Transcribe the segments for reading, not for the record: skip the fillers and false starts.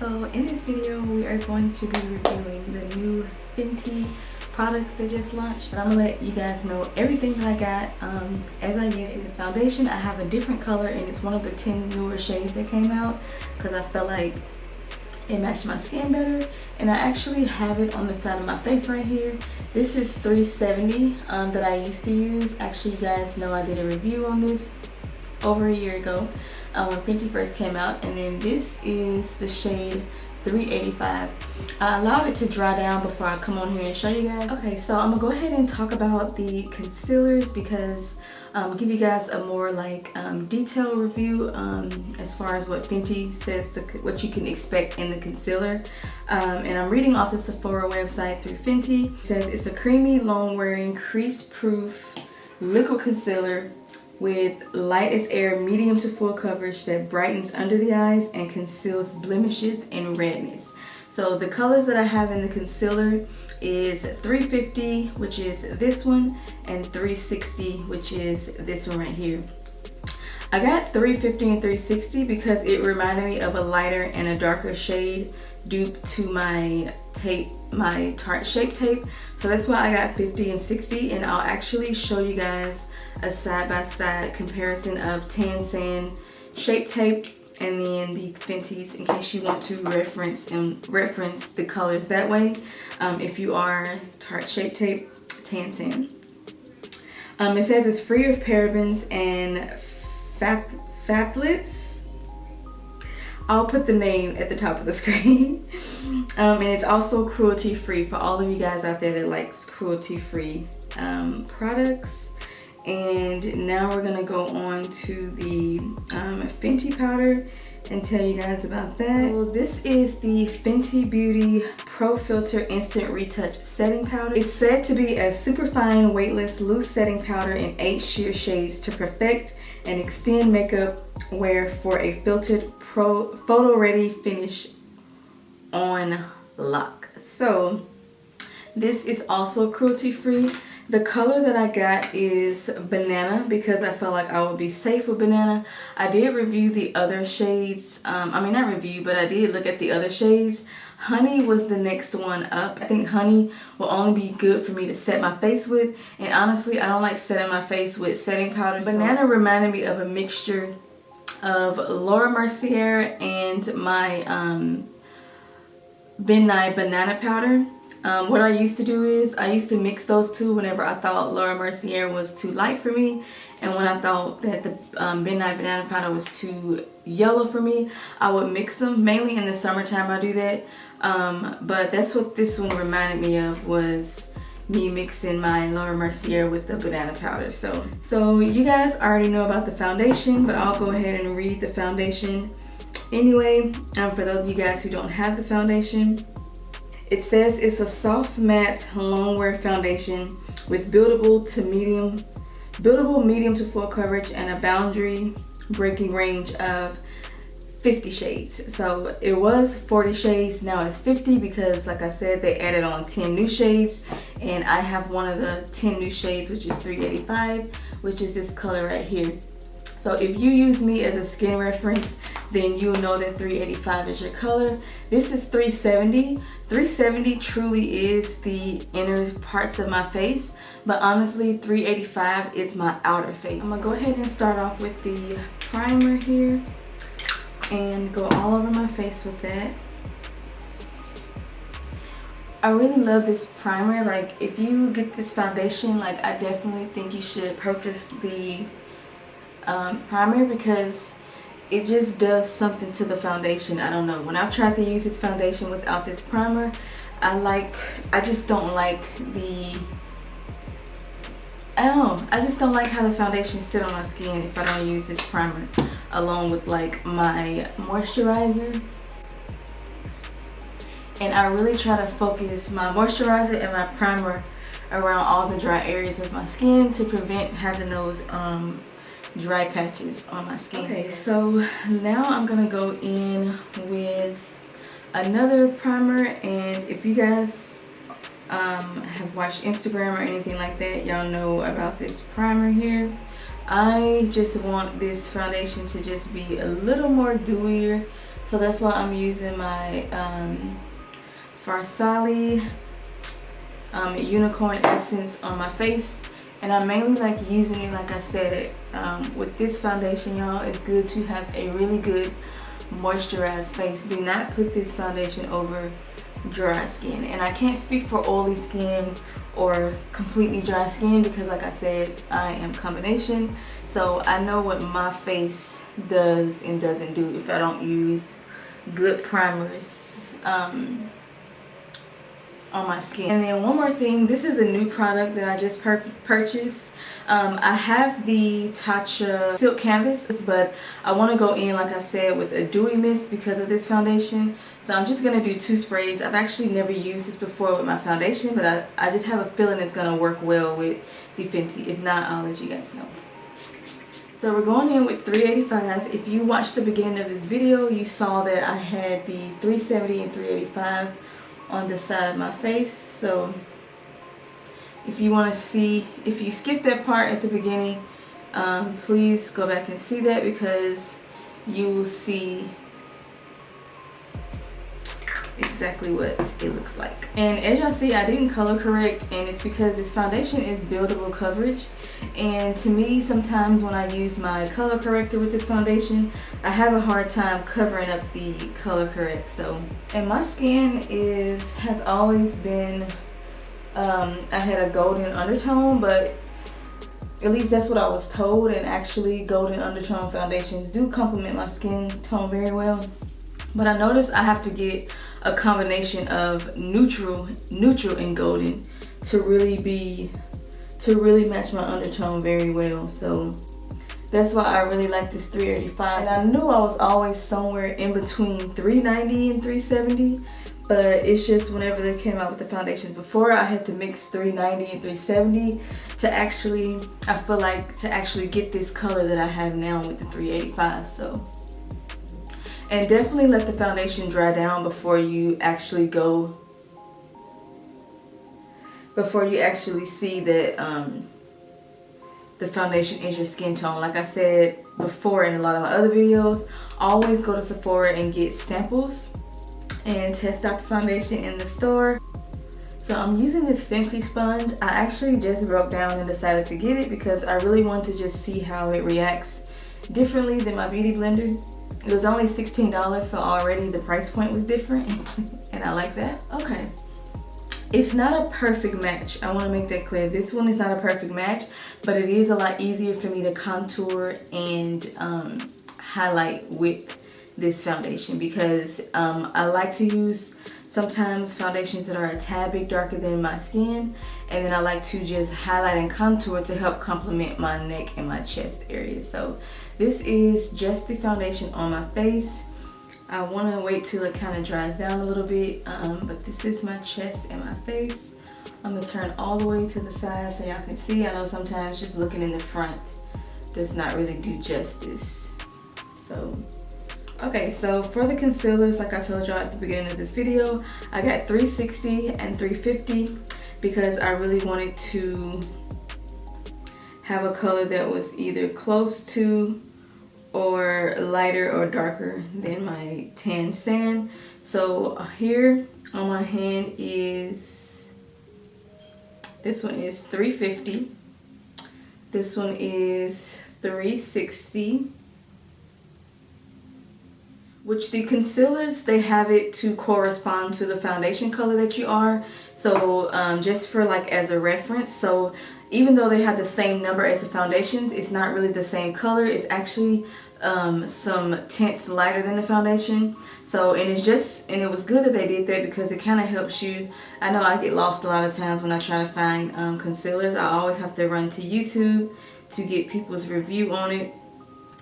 So in this video we are going to be reviewing the new Fenty products that just launched. I'm gonna let you guys know everything that I got as I use it. The foundation, I have a different color and it's one of the 10 newer shades that came out because I felt like it matched my skin better, and I actually have it on the side of my face right here. This is 370 that I used to use. Actually, you guys know I did a review on this over a year ago when Fenty first came out, and then this is the shade 385. I allowed it to dry down before I come on here and show you guys. Okay, so I'm gonna go ahead and talk about the concealers because give you guys a more like detailed review as far as what Fenty says what you can expect in the concealer. And I'm reading off the Sephora website through Fenty. It says it's a creamy, long-wearing, crease-proof liquid concealer with light as air, medium to full coverage that brightens under the eyes and conceals blemishes and redness. So the colors that I have in the concealer is 350, which is this one, and 360, which is this one right here. I got 350 and 360 because it reminded me of a lighter and a darker shade due to my tape, my Tarte Shape Tape. So that's why I got 50 and 60, and I'll actually show you guys a side-by-side comparison of Tan Sand Shape Tape and then the Fenty's in case you want to reference the colors that way. If you are Tarte Shape Tape, Tan Sand. It says it's free of parabens and phthalates. I'll put the name at the top of the screen. And it's also cruelty free for all of you guys out there that likes cruelty free products. And now we're gonna go on to the Fenty powder and tell you guys about that. So this is the Fenty Beauty Pro Filter Instant Retouch Setting Powder. It's said to be a superfine, weightless, loose setting powder in 8 sheer shades to perfect and extend makeup wear for a filtered, photo-ready finish on lock. So this is also cruelty-free. The color that I got is banana because I felt like I would be safe with banana. I did review the other shades. I mean, not review, but I did look at the other shades. Honey was the next one up. I think honey will only be good for me to set my face with. And honestly, I don't like setting my face with setting powder. Banana reminded me of a mixture of Laura Mercier and my Midnight Banana Powder. What I used to do is I used to mix those two whenever I thought Laura Mercier was too light for me, and when I thought that the Midnight Banana Powder was too yellow for me, I would mix them. Mainly in the summertime I do that, but that's what this one reminded me of, was me mixing my Laura Mercier with the banana powder. So you guys already know about the foundation, but I'll go ahead and read the foundation anyway. For those of you guys who don't have the foundation, it says it's a soft matte long wear foundation with buildable medium to full coverage and a boundary breaking range of 50 shades. So it was 40 shades, now it's 50 because like I said, they added on 10 new shades, and I have one of the 10 new shades, which is 385, which is this color right here. So if you use me as a skin reference, then you'll know that 385 is your color. This is 370. 370 truly is the inner parts of my face, but honestly 385 is my outer face. I'm gonna go ahead and start off with the primer here and go all over my face with that. I really love this primer. Like, if you get this foundation, like, I definitely think you should purchase the primer because it just does something to the foundation. I don't know, when I've tried to use this foundation without this primer, I just don't like how the foundation sit on my skin if I don't use this primer along with like my moisturizer. And I really try to focus my moisturizer and my primer around all the dry areas of my skin to prevent having those dry patches on my skin. Okay, so now I'm gonna go in with another primer, and if you guys have watched Instagram or anything like that, y'all know about this primer here. I just want this foundation to just be a little more dewier So that's why I'm using my Farsali Unicorn Essence on my face. And I mainly like using it, like I said, with this foundation, y'all. It's good to have a really good moisturized face. Do not put this foundation over dry skin. And I can't speak for oily skin or completely dry skin because, like I said, I am combination. So I know what my face does and doesn't do if I don't use good primers on my skin. And then one more thing, this is a new product that I just purchased. I have the Tatcha Silk Canvas, but I want to go in, like I said, with a dewy mist because of this foundation. So I'm just going to do 2 sprays. I've actually never used this before with my foundation, but I just have a feeling it's going to work well with the Fenty. If not, I'll let you guys know. So we're going in with 385. If you watched the beginning of this video, you saw that I had the 370 and 385 on the side of my face. So if you want to see, if you skipped that part at the beginning, please go back and see that because you will see exactly what it looks like. And as y'all see, I didn't color correct, and it's because this foundation is buildable coverage. And to me, sometimes when I use my color corrector with this foundation, I have a hard time covering up the color correct. So, and my skin has always been, I had a golden undertone, but at least that's what I was told, and actually golden undertone foundations do complement my skin tone very well. But I noticed I have to get a combination of neutral and golden to really match my undertone very well. So that's why I really like this 385. And I knew I was always somewhere in between 390 and 370, but it's just whenever they came out with the foundations before, I had to mix 390 and 370 to actually, I feel like, to actually get this color that I have now with the 385. So, and definitely let the foundation dry down before you actually see that the foundation is your skin tone. Like I said before in a lot of my other videos, always go to Sephora and get samples and test out the foundation in the store. So I'm using this Fenty sponge. I actually just broke down and decided to get it because I really want to just see how it reacts differently than my beauty blender. It was only $16, so already the price point was different and I like that. Okay, it's not a perfect match. I want to make that clear. This one is not a perfect match, but it is a lot easier for me to contour and highlight with this foundation because I like to use sometimes foundations that are a tad bit darker than my skin, and then I like to just highlight and contour to help complement my neck and my chest area. So this is just the foundation on my face. I want to wait till it kind of dries down a little bit, but this is my chest and my face. I'm going to turn all the way to the side so y'all can see. I know sometimes just looking in the front does not really do justice. So okay, so for the concealers, like I told y'all at the beginning of this video, I got 360 and 350 because I really wanted to have a color that was either close to or lighter or darker than my tan sand. So here on my hand is, this one is 350, this one is 360, which the concealers, they have it to correspond to the foundation color that you are. So just for like as a reference, so even though they have the same number as the foundations, it's not really the same color. It's actually some tints lighter than the foundation. So, and it was good that they did that because it kind of helps you. I know I get lost a lot of times when I try to find concealers. I always have to run to YouTube to get people's review on it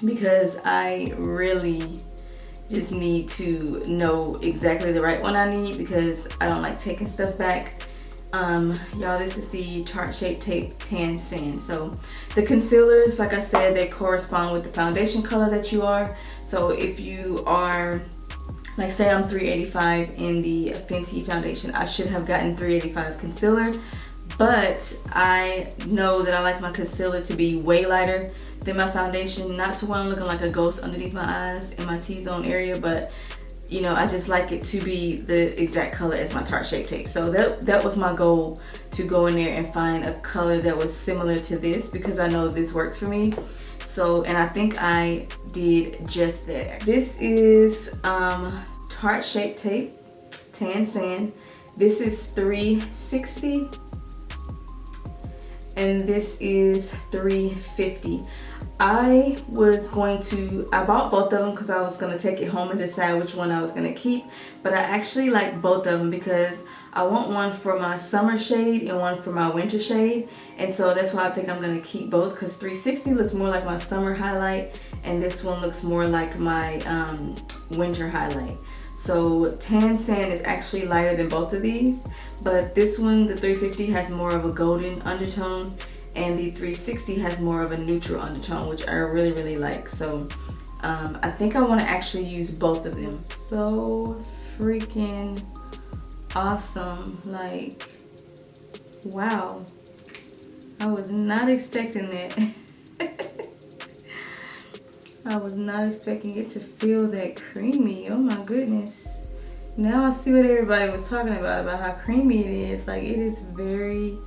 because I really just need to know exactly the right one I need because I don't like taking stuff back. Y'all, this is the Tarte Shape Tape Tan Sand. So the concealers, like I said, they correspond with the foundation color that you are. So if you are, like say I'm 385 in the Fenty foundation, I should have gotten 385 concealer, but I know that I like my concealer to be way lighter than my foundation. Not to where I'm looking like a ghost underneath my eyes in my T-zone area, but you know, I just like it to be the exact color as my Tarte Shape Tape. So that was my goal, to go in there and find a color that was similar to this, because I know this works for me. So, and I think I did just that. This is Tarte Shape Tape, Tan Sand. This is $360 and this is $350. I bought both of them because I was going to take it home and decide which one I was going to keep. But I actually like both of them because I want one for my summer shade and one for my winter shade. And so that's why I think I'm going to keep both, because $360 looks more like my summer highlight and this one looks more like my winter highlight. So Tan Sand is actually lighter than both of these, but this one, the $350, has more of a golden undertone, and the $360 has more of a neutral undertone, which I really, really like. So I think I want to actually use both of them. So freaking awesome. Like, wow. I was not expecting that. I was not expecting it to feel that creamy. Oh my goodness. Now I see what everybody was talking about how creamy it is. Like, it is very,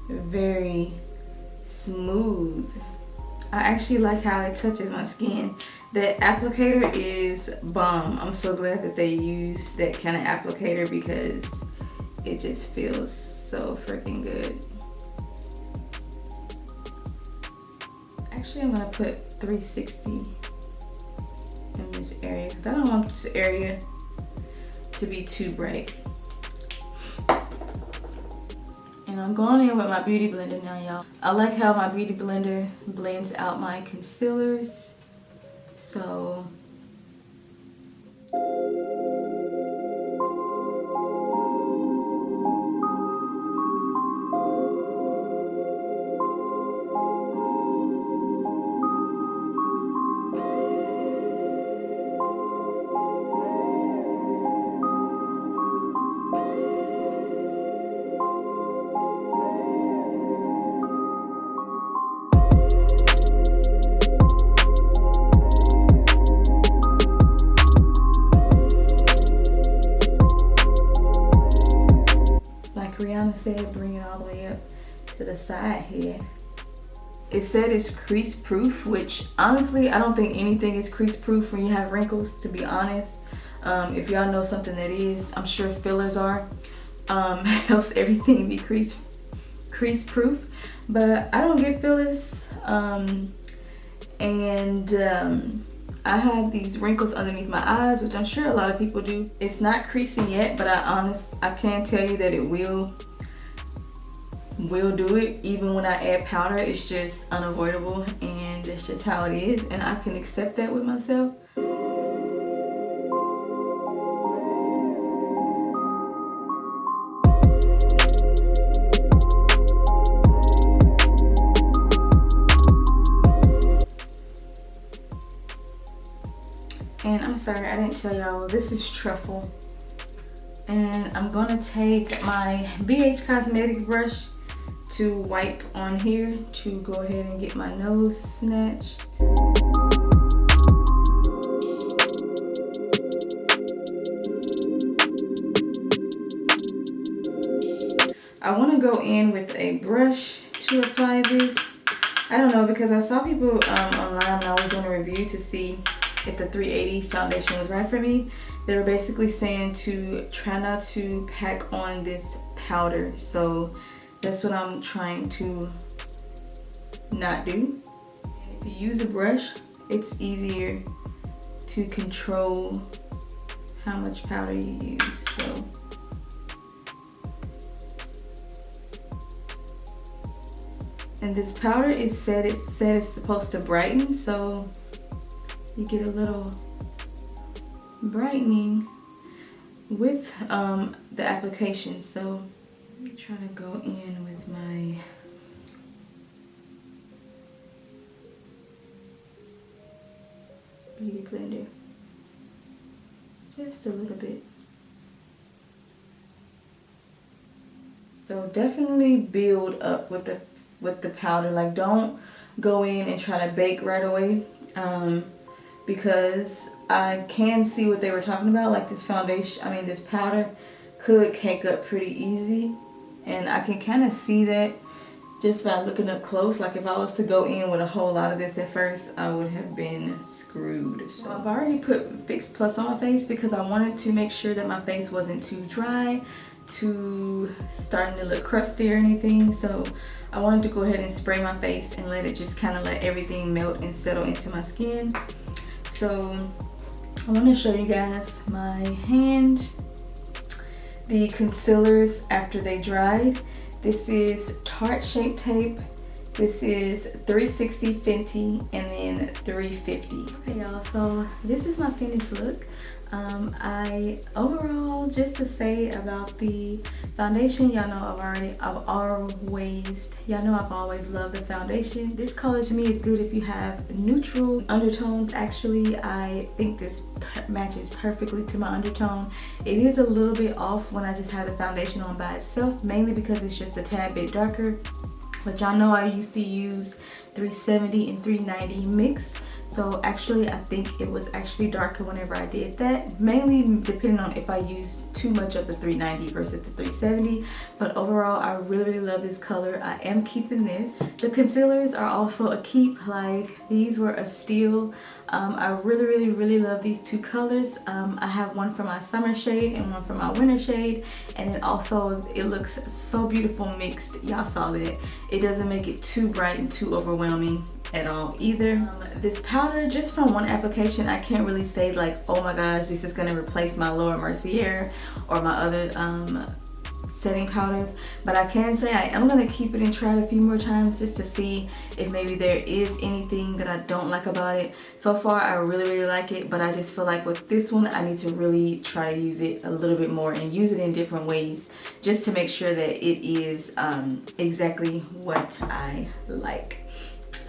very smooth. I actually like how it touches my skin. The applicator is bomb. I'm so glad that they use that kind of applicator because it just feels so freaking good. Actually, I'm gonna put 360 in this area because I don't want this area to be too bright. And I'm going in with my beauty blender now, y'all. I like how my beauty blender blends out my concealers. So said, bring it all the way up to the side here. It said it's crease proof, which honestly I don't think anything is crease proof when you have wrinkles, to be honest. If y'all know something that is, I'm sure fillers are. Helps everything be crease proof, but I don't get fillers. I have these wrinkles underneath my eyes, which I'm sure a lot of people do. It's not creasing yet, but I can tell you that it will do it even when I add powder. It's just unavoidable, and that's just how it is, and I can accept that with myself. And I'm sorry, I didn't tell y'all, this is truffle. And I'm gonna take my BH Cosmetic brush to wipe on here to go ahead and get my nose snatched. I want to go in with a brush to apply this. I don't know, because I saw people online when I was doing a review to see if the 380 foundation was right for me. They were basically saying to try not to pack on this powder. So that's what I'm trying to not do. If you use a brush, it's easier to control how much powder you use. So and this powder is said it's supposed to brighten, so you get a little brightening with the application. So let me try to go in with my beauty blender just a little bit. So definitely build up with the powder. Like, don't go in and try to bake right away, because I can see what they were talking about, like this foundation, I mean this powder could cake up pretty easy, and I can kind of see that just by looking up close. Like if I was to go in with a whole lot of this at first, I would have been screwed. So I've already put Fix Plus on my face because I wanted to make sure that my face wasn't too dry, too starting to look crusty or anything. So I wanted to go ahead and spray my face and let it just kind of let everything melt and settle into my skin. So I want to show you guys my hand, the concealers after they dried. This is Tarte Shape Tape, this is 360 Fenty, and then 350. Okay y'all, so this is my finished look. I overall, just to say about the foundation, y'all know I've always loved the foundation. This color to me is good if you have neutral undertones. Actually, I think this matches perfectly to my undertone. It is a little bit off when I just have the foundation on by itself, mainly because it's just a tad bit darker. But y'all know I used to use 370 and 390 mix. So actually, I think it was actually darker whenever I did that, mainly depending on if I used too much of the 390 versus the 370. But overall, I really love this color. I am keeping this. The concealers are also a keep. Like, these were a steal. I really love these two colors. I have one for my summer shade and one for my winter shade, and it also, it looks so beautiful mixed. Y'all saw that. It doesn't make it too bright and too overwhelming at all either. This powder, just from one application, I can't really say like, oh my gosh, this is gonna replace my Laura Mercier or my other setting powders, but I can say I am gonna keep it and try it a few more times just to see if maybe there is anything that I don't like about it. So far, I really like it, but I just feel like with this one, I need to really try to use it a little bit more and use it in different ways just to make sure that it is exactly what I like.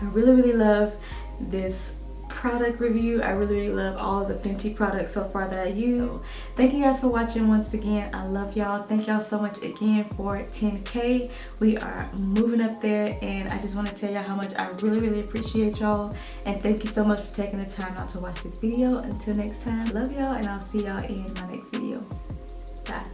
I really love this product review. I really love all of the Fenty products so far that I use. So, thank you guys for watching once again. I love y'all. Thank y'all so much again for 10K. We are moving up there, and I just want to tell y'all how much I really appreciate y'all, and thank you so much for taking the time out to watch this video. Until next time, love y'all, and I'll see y'all in my next video. Bye.